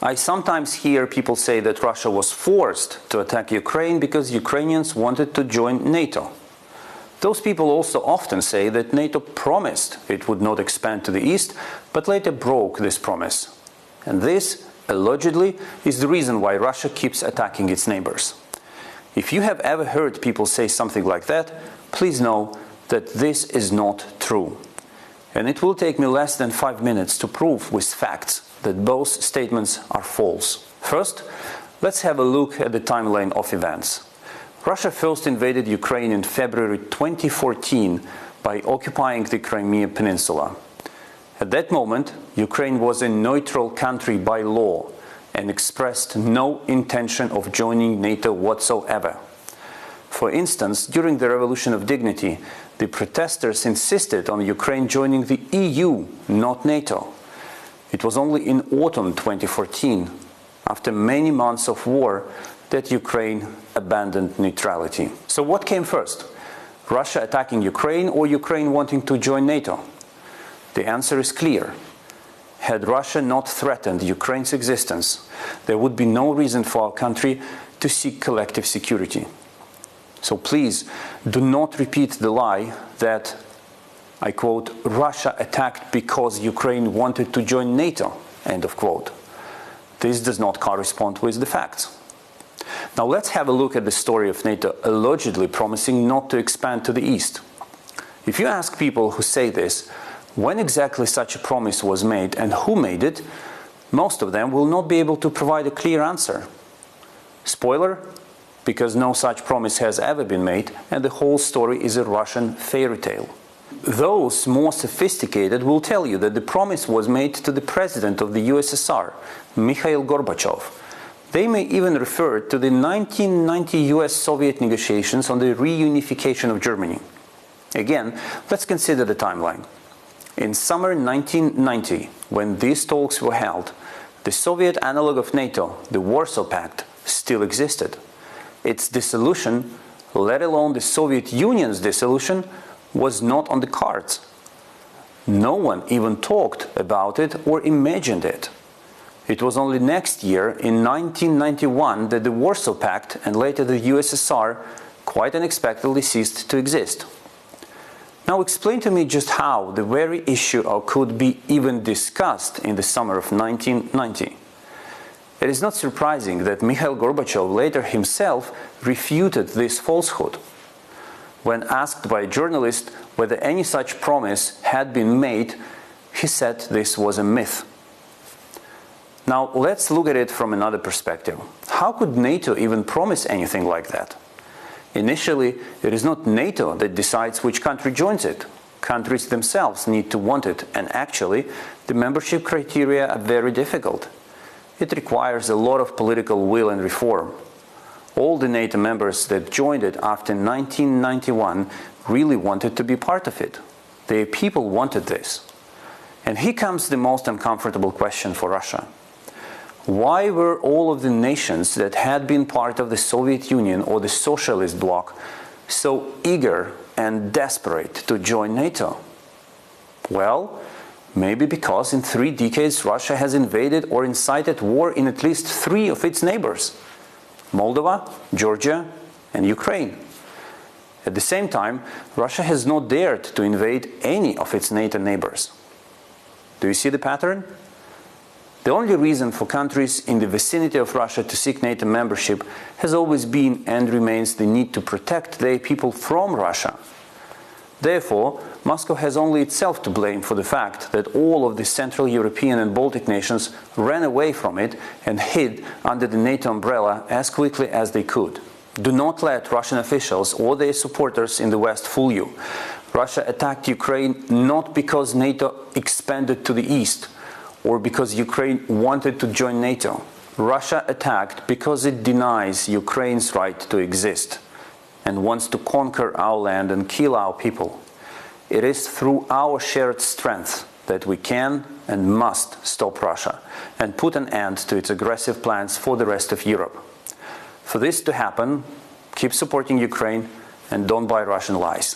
I sometimes hear people say that Russia was forced to attack Ukraine because Ukrainians wanted to join NATO. Those people also often say that NATO promised it would not expand to the east, but later broke this promise. And this, allegedly, is the reason why Russia keeps attacking its neighbors. If you have ever heard people say something like that, please know that this is not true. And it will take me less than 5 minutes to prove with facts that both statements are false. First, let's have a look at the timeline of events. Russia first invaded Ukraine in February 2014 by occupying the Crimea Peninsula. At that moment, Ukraine was a neutral country by law and expressed no intention of joining NATO whatsoever. For instance, during the Revolution of Dignity, the protesters insisted on Ukraine joining the EU, not NATO. It was only in autumn 2014, after many months of war, that Ukraine abandoned neutrality. So what came first? Russia attacking Ukraine or Ukraine wanting to join NATO? The answer is clear. Had Russia not threatened Ukraine's existence, there would be no reason for our country to seek collective security. So please, do not repeat the lie that, I quote, Russia attacked because Ukraine wanted to join NATO, end of quote. This does not correspond with the facts. Now let's have a look at the story of NATO allegedly promising not to expand to the east. If you ask people who say this, when exactly such a promise was made and who made it, most of them will not be able to provide a clear answer. Spoiler, because no such promise has ever been made and the whole story is a Russian fairy tale. Those more sophisticated will tell you that the promise was made to the president of the USSR, Mikhail Gorbachev. They may even refer to the 1990 US-Soviet negotiations on the reunification of Germany. Again, let's consider the timeline. In summer 1990, when these talks were held, the Soviet analog of NATO, the Warsaw Pact, still existed. Its dissolution, let alone the Soviet Union's dissolution, was not on the cards. No one even talked about it or imagined it. It was only next year, in 1991, that the Warsaw Pact and later the USSR quite unexpectedly ceased to exist. Now explain to me just how the very issue could be even discussed in the summer of 1990. It is not surprising that Mikhail Gorbachev later himself refuted this falsehood. When asked by a journalist whether any such promise had been made, he said this was a myth. Now let's look at it from another perspective. How could NATO even promise anything like that? Initially, it is not NATO that decides which country joins it. Countries themselves need to want it, and actually, the membership criteria are very difficult. It requires a lot of political will and reform. All the NATO members that joined it after 1991 really wanted to be part of it. The people wanted this. And here comes the most uncomfortable question for Russia. Why were all of the nations that had been part of the Soviet Union or the socialist bloc so eager and desperate to join NATO? Well, maybe because in 3 decades Russia has invaded or incited war in at least 3 of its neighbors: Moldova, Georgia, and Ukraine. At the same time, Russia has not dared to invade any of its NATO neighbors. Do you see the pattern? The only reason for countries in the vicinity of Russia to seek NATO membership has always been and remains the need to protect their people from Russia. Therefore, Moscow has only itself to blame for the fact that all of the Central European and Baltic nations ran away from it and hid under the NATO umbrella as quickly as they could. Do not let Russian officials or their supporters in the West fool you. Russia attacked Ukraine not because NATO expanded to the east, or because Ukraine wanted to join NATO. Russia attacked because it denies Ukraine's right to exist and wants to conquer our land and kill our people. It is through our shared strength that we can and must stop Russia and put an end to its aggressive plans for the rest of Europe. For this to happen, keep supporting Ukraine and don't buy Russian lies.